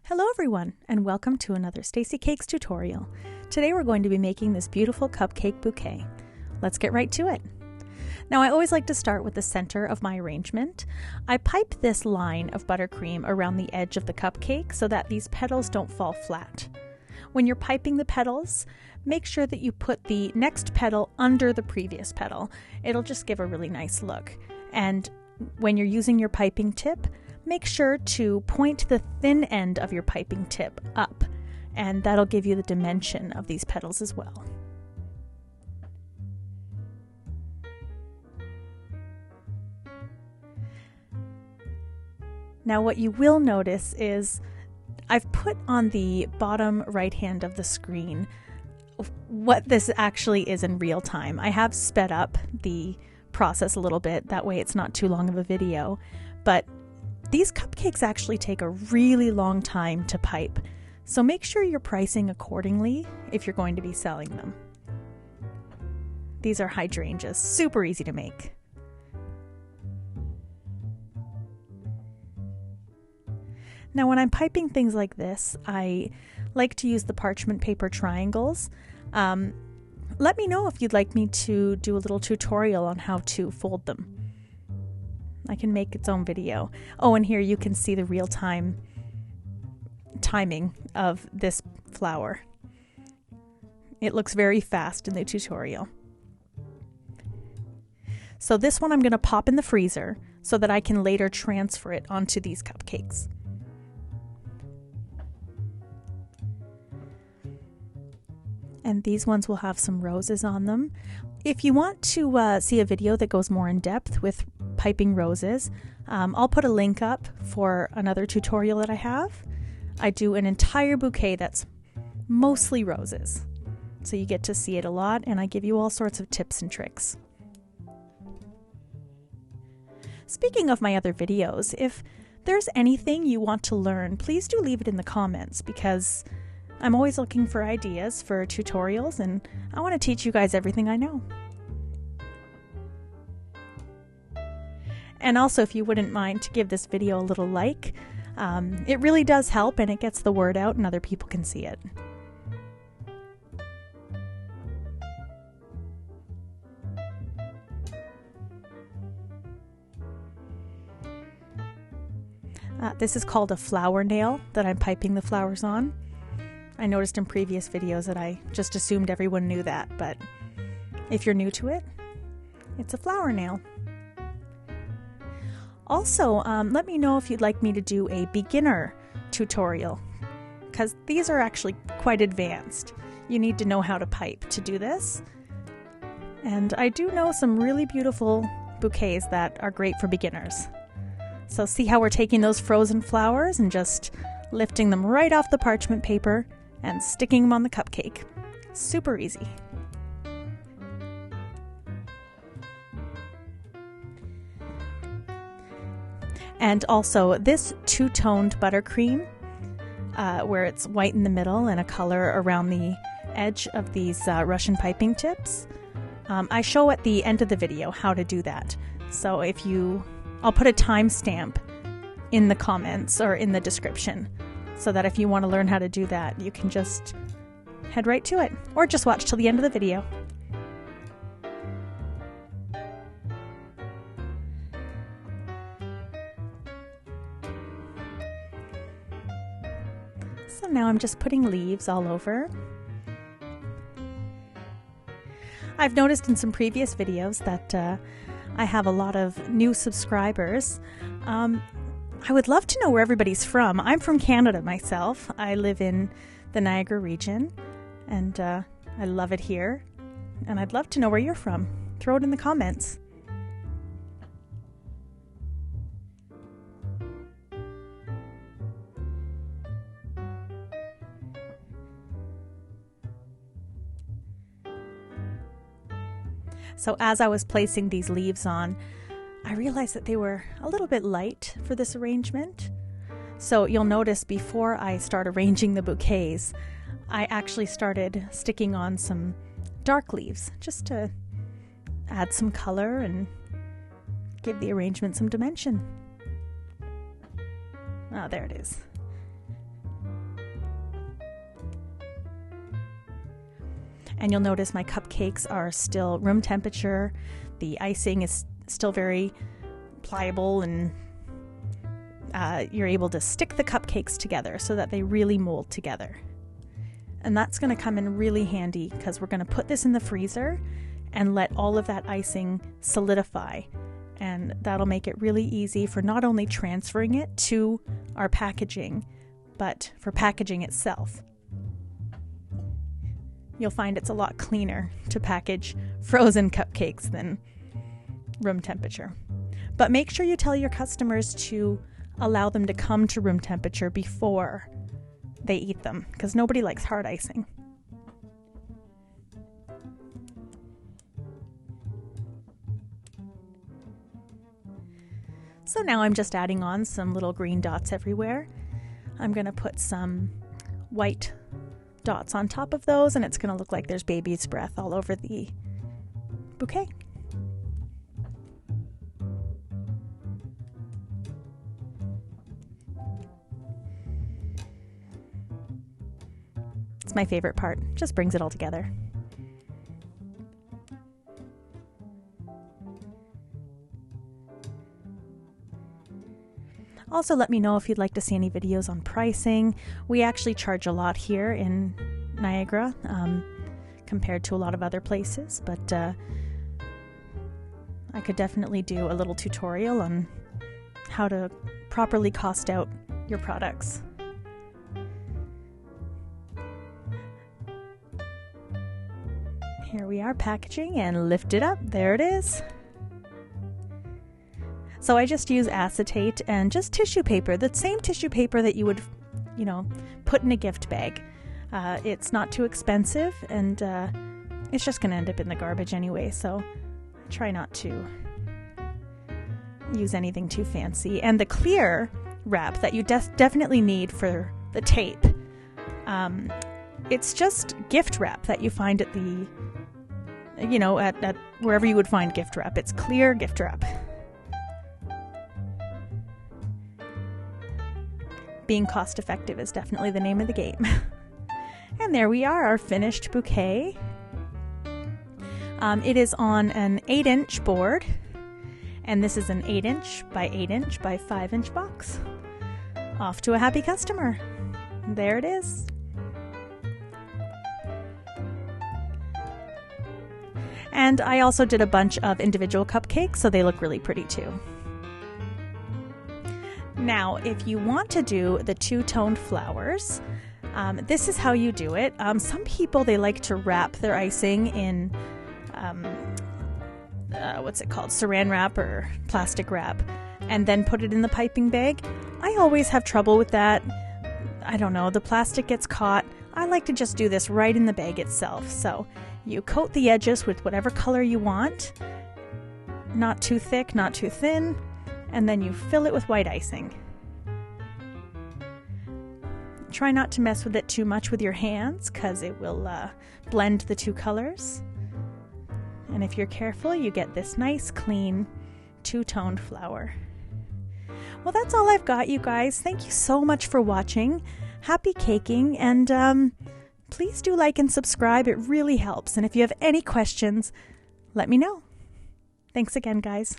Hello everyone, and welcome to another Stacy Cakes tutorial. Today we're going to be making this beautiful cupcake bouquet. Let's get right to it. Now I always like to start with the center of my arrangement. I pipe this line of buttercream around the edge of the cupcake so that these petals don't fall flat. When you're piping the petals, make sure that you put the next petal under the previous petal. It'll just give a really nice look. And when you're using your piping tip, make sure to point the thin end of your piping tip up, and that'll give you the dimension of these petals as well. Now what you will notice is I've put on the bottom right hand of the screen what this actually is in real time. I have sped up the process a little bit, that way it's not too long of a video, but these cupcakes actually take a really long time to pipe, so make sure you're pricing accordingly if you're going to be selling them. These are hydrangeas, super easy to make. Now when I'm piping things like this, I like to use the parchment paper triangles. Let me know if you'd like me to do a little tutorial on how to fold them. I can make its own video. Oh, and here you can see the real-time timing of this flower. It looks very fast in the tutorial. So this one I'm going to pop in the freezer so that I can later transfer it onto these cupcakes. And these ones will have some roses on them. If you want to see a video that goes more in depth with piping roses, I'll put a link up for another tutorial that I have. I do an entire bouquet that's mostly roses, so you get to see it a lot, and I give you all sorts of tips and tricks. Speaking of my other videos, if there's anything you want to learn, please do leave it in the comments, because I'm always looking for ideas for tutorials, and I want to teach you guys everything I know. And also, if you wouldn't mind to give this video a little like, it really does help, and it gets the word out and other people can see it. This is called a flower nail that I'm piping the flowers on. I noticed in previous videos that I just assumed everyone knew that, but if you're new to it, it's a flower nail. Also, let me know if you'd like me to do a beginner tutorial, because these are actually quite advanced. You need to know how to pipe to do this. And I do know some really beautiful bouquets that are great for beginners. So see how we're taking those frozen flowers and just lifting them right off the parchment paper and sticking them on the cupcake. Super easy. And also this two-toned buttercream, where it's white in the middle and a color around the edge of these Russian piping tips, I show at the end of the video how to do that. So I'll put a timestamp in the comments or in the description, so that if you want to learn how to do that, you can just head right to it, or just watch till the end of the video. So now I'm just putting leaves all over. I've noticed in some previous videos that I have a lot of new subscribers. I would love to know where everybody's from. I'm from Canada myself. I live in the Niagara region, and I love it here. And I'd love to know where you're from. Throw it in the comments. So as I was placing these leaves on, I realized that they were a little bit light for this arrangement. So you'll notice before I start arranging the bouquets, I actually started sticking on some dark leaves just to add some color and give the arrangement some dimension. Oh, there it is. And you'll notice my cupcakes are still room temperature. The icing is still very pliable, and you're able to stick the cupcakes together so that they really mold together. And that's going to come in really handy because we're going to put this in the freezer and let all of that icing solidify. And that'll make it really easy for not only transferring it to our packaging, but for packaging itself. You'll find it's a lot cleaner to package frozen cupcakes than room temperature. But make sure you tell your customers to allow them to come to room temperature before they eat them, because nobody likes hard icing. So now I'm just adding on some little green dots everywhere. I'm going to put some white dots on top of those, and it's going to look like there's baby's breath all over the bouquet. It's my favorite part. Just brings it all together. Also, let me know if you'd like to see any videos on pricing. We actually charge a lot here in Niagara compared to a lot of other places, but I could definitely do a little tutorial on how to properly cost out your products. Here we are packaging, and lift it up. There it is. So I just use acetate and just tissue paper, the same tissue paper that you would, put in a gift bag. It's not too expensive, and it's just going to end up in the garbage anyway, so try not to use anything too fancy. And the clear wrap that you definitely need for the tape, it's just gift wrap that you find at the at wherever you would find gift wrap. It's clear gift wrap. Being cost effective is definitely the name of the game. And there we are, our finished bouquet. It is on an 8-inch board, and this is an 8-inch by 8-inch by 5-inch box. Off to a happy customer. There it is. And I also did a bunch of individual cupcakes, so they look really pretty too. Now, if you want to do the two-toned flowers, this is how you do it. Some people, they like to wrap their icing in, saran wrap or plastic wrap, and then put it in the piping bag. I always have trouble with that. I don't know, the plastic gets caught. I like to just do this right in the bag itself. So you coat the edges with whatever color you want, not too thick, not too thin, and then you fill it with white icing. Try not to mess with it too much with your hands, because it will blend the two colors. And if you're careful, you get this nice, clean, two-toned flower. Well, that's all I've got, you guys. Thank you so much for watching. Happy caking, and please do like and subscribe. It really helps. And if you have any questions, let me know. Thanks again, guys.